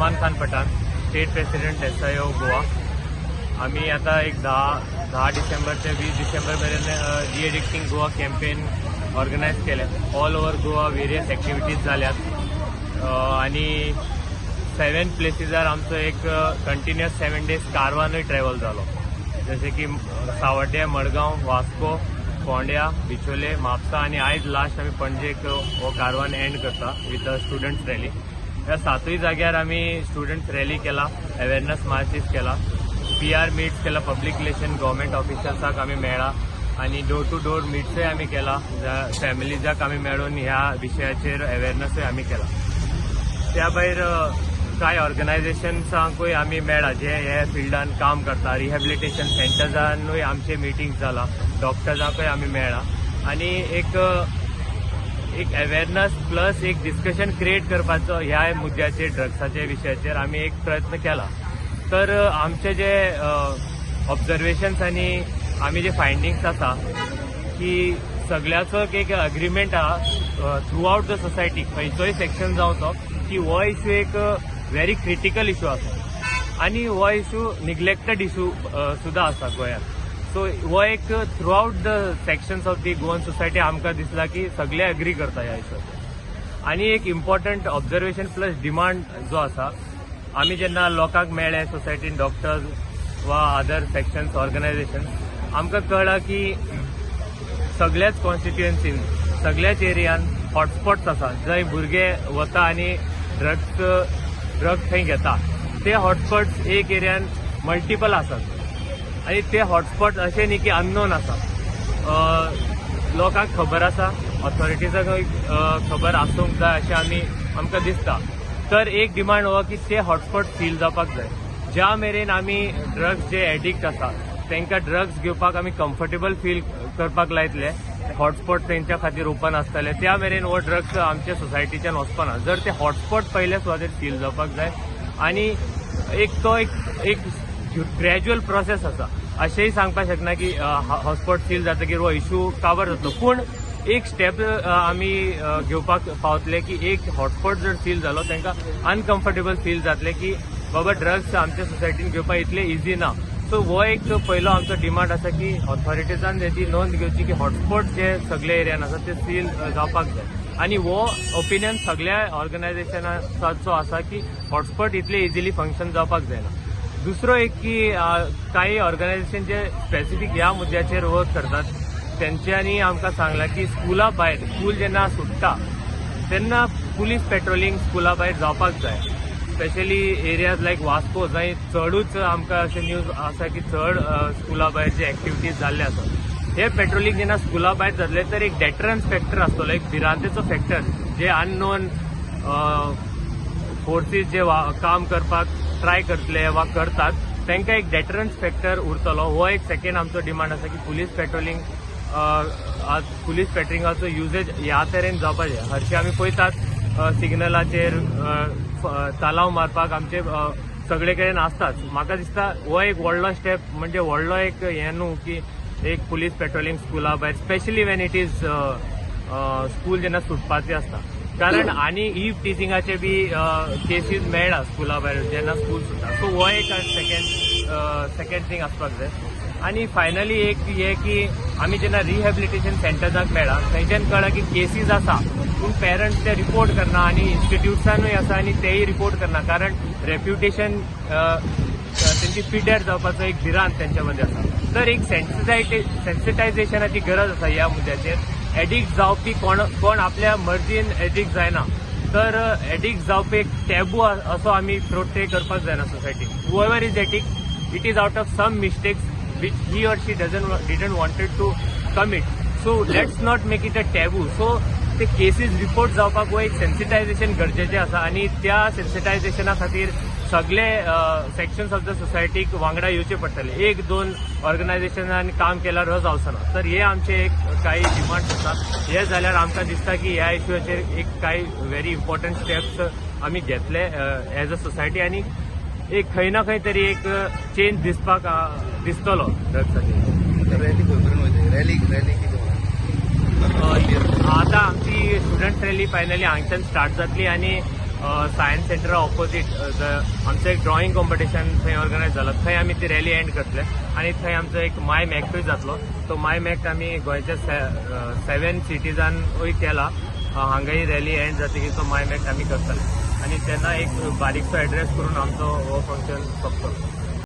Usman Khan Pathan, state president SIO Goa. आम्ही आता एक 10 डिसेंबर ते 20 डिसेंबरपर्यंत de addicting Goa campaign organise केल्यात. All over Goa various activities झाल्यात आणि 7 प्लेसीजार आमचं एक कंटिन्युअस 7 डेज कारवानूय ट्रॅव्हल झालो. जसे की सावड्डे, मडगांव, वास्को, फोंड्या, बिचोले, म्हापसा आणि आयज लास्ट आम्ही पणजेक हो कारवान एंड करता विथ स्टुडंट्स रॅली. ह्या 7 जाग्यार आम्ही स्टुडंट्स रॅली केला, अवेअरनेस मार्चीस केला, PR मीट्स केला, पब्लिक रिलेशन गव्हर्मेंट ऑफिसर्साक आम्ही मेळ्ळा आणि डोर टू डोर मीट्सय आम्ही केला. फॅमिलीजाक आम्ही मेळून ह्या विशयाचेर अवेअरनेसूय आम्ही केला. त्या भायर कांय ऑर्गनायझेशन्सांकूय आमी मेळ्ळा जे हे फिल्डान काम करता. रिहॅबिलिटेशन सेंटर्सांनूय आमचे मिटींग जाला, डॉक्टर्सांकूय आमी मेळ्ळा आणि एक अवेअरनेस प्लस एक डिस्कशन क्रिएट करपाचो ह्या मुद्द्याचेर, ड्रग्साच्या विशयाचेर आमी एक प्रयत्न केला. तर आमचे जे ऑब्जर्वेशन्स आनी आमी जे फायंडिंग्स आसा की सगळ्याचो एक अग्रीमेंट आहा थ्रू आउट द सोसायटी, खंयचोय सेक्शन जावं तो, की हो इश्यू एक व्हेरी क्रिटिकल इश्यू आसा आणि हो इश्यू निग्लेक्टेड इश्यू सुद्धा आसा गोंयांत. सो हो एक through out the sections of the Goan society आमकां दिसला की सगळे अग्री करता ह्या इश्यूचेर. आणि एक इम्पॉर्टंट ऑब्जर्वेशन प्लस डिमांड जो आसा, आमी जेन्ना लोकांक मेळ्ळे सोसायटीन, डॉक्टर्स वा अदर सेक्शन्स ऑर्गनायझेशन, आमकां कळ्ळां की सगळ्याच कॉन्स्टिट्युएन्सीन, सगळ्याच एरियान हॉटस्पॉट्स आसा जंय भुरगे वता आणि ड्रग्स थंय घेता. ते हॉटस्पॉट्स एक एरियान मल्टिपल आसात आणि ते हॉटस्पॉट अशें न्ही की अननोन आसा. लोकांक खबर आसा, ऑथॉरिटीजांकूय खबर आसूंक जाय अशें आमकां दिसता. तर एक डिमांड हो की ते हॉटस्पॉट सील जावपाक जाय. ज्या मेरेन आमी ड्रग्स जे एडिक्ट आसा तांकां ड्रग्स घेवपाक आमी कम्फर्टेबल फील करपाक लायतले, हॉटस्पॉट तेंच्या खातीर ओपन आसतले, त्या मेरेन हो ड्रग्स आमच्या सोसायटीच्यान वचपाना. जर ते हॉटस्पॉट पयले सुवातेर सील जावपाक जाय आणि एक ग्रॅज्युअल प्रोसेस आसा. अशेंय सांगपाक शकना की हॉटस्पॉट सील जातकीर हो इश्यू कावर जातलो, पूण एक स्टेप आमी घेवपाक पावतले की एक हॉटस्पॉट जर सील जालो तांकां अनकम्फर्टेबल फील जातले की बाबा ड्रग्स आमच्या सोसायटीन घेवपाक इतले इजी ना. सो हो एक पयलो आमचो डिमांड आसा की ऑथॉरिटीजान हेची नोंद घेवची की हॉटस्पॉट जे सगळे एरियान आसा ते सील जावपाक जाय. आणि हो ओपिनियन सगळ्या ऑर्गनायझेशनाचो आसा की हॉटस्पॉट इतले इजिली फंक्शन जावपाक जायना. दुसरो एक की काही ऑर्गनायझेशन जे स्पेसिफीक ह्या मुद्द्याचेर वर्क करतात तेंच्यांनी आमकां सांगलां की स्कुला भायर, स्कूल जेन्ना सुट्टा तेन्ना पुलीस पेट्रोलिंग स्कुला भायर जावपाक जाय. स्पेशली एरियाज लायक वास्को जंय चडूच आमकां अशें न्यूज आसा की चड स्कुला भायर जे एक्टिविटीज जाल्ले आसात. हे पेट्रोलिंग जेन्ना स्कुला भायर जातले तर एक डेटरन्स फॅक्टर आसतलो, एक भिरांतेचो फॅक्टर. जे अननोन फोर्सीस जे काम करपाक ट्राय करतले वा करतात तांकां एक डेटरन्स फॅक्टर उरतलो. हो एक सेकंड आमचो डिमांड आसा की पुलीस पेट्रोलिंगाचो युजेज ह्या तरेन जावपाक जाय. हरशीं आमी पळयतात सिग्नलाचेर तालाव मारपाक आमचे सगळे कडेन आसतात. म्हाका दिसता हो एक व्हडलो स्टेप, म्हणजे व्हडलो एक हें न्हू की एक पुलीस पेट्रोलिंग स्कुला भायर, specially Wien it is school जेन्ना सुटपाचें आसता. कारण आनी ईव टिचिंगाचे बी केसीस मेळ्ळा स्कुला भायर जेन्ना स्कूल सुटता. सो हो एक सेकंड थिंग आसपाक जाय. आणि फायनली एक हे की आमी जेन्ना रिहॅबिलिटेशन सेंटर्साक मेळ्ळा थंयच्यान कळ्ळां की केसीस आसा पूण पेरंट्स ते रिपोर्ट करना आणि इन्स्टिट्यूट्सांनूय आसा आणि तेय रिपोर्ट करना. कारण रेप्युटेशन तेंची पिड्ड्यार जावपाचो एक भिरांत तेंच्या मदीं आसा. तर एक सेन्सिटायझेशनाची गरज आसा ह्या मुद्द्याचेर. एडिक्ट जावपी कोण आपल्या मर्जीन एडिक्ट जायना, तर एडिक्ट जावपी एक टॅबू असो आमी प्रोट्रे करपाक जायना सोसायटीन. Whoever is addict, it is out of some mistakes which he or she didn't wanted to commit. So let's not make it a taboo. So ते केसीस रिपोर्ट जावपाक हो एक सेन्सिटायझेशन गरजेचें आसा आणि त्या सेन्सिटायझेशना खातीर सगळे सेक्शन्स ऑफ द सोसायटीक वांगडा येवचे पडटले. 1-2 ऑर्गनायझेशनांनी काम केल्यार हो जावचो ना. तर हे आमचे एक काही डिमांड्स आसात. हे जाल्यार आमकां दिसता की ह्या इश्यूचेर एक काही व्हेरी इम्पॉर्टंट स्टेप्स आमी घेतले एज अ सोसायटी आणि एक खंय ना खंय तरी एक चेंज दिसतलो ड्रग्साचेर. रॅली आता आमची स्टुडंट रॅली फायनली हांगच्यान स्टार्ट जातली आणि सायन्स सेंटरा ऑपोजीट आमचं एक ड्रॉइंग कॉम्पिटिशन थंय ऑर्गनायज जालां. थंय आमी ती रॅली एंड करतले आनी थंय आमचो एक माय मॅक्टूय जातलो. तो माय मॅक्ट आमी गोंयच्या 7 सिटीजांकूय केला. हांगाय रॅली एंड जातकीर तो माय मॅक्ट आमी करतले आनी तेन्ना एक बारीकसो एड्रेस करून आमचो हो फंक्शन सोंपतलो.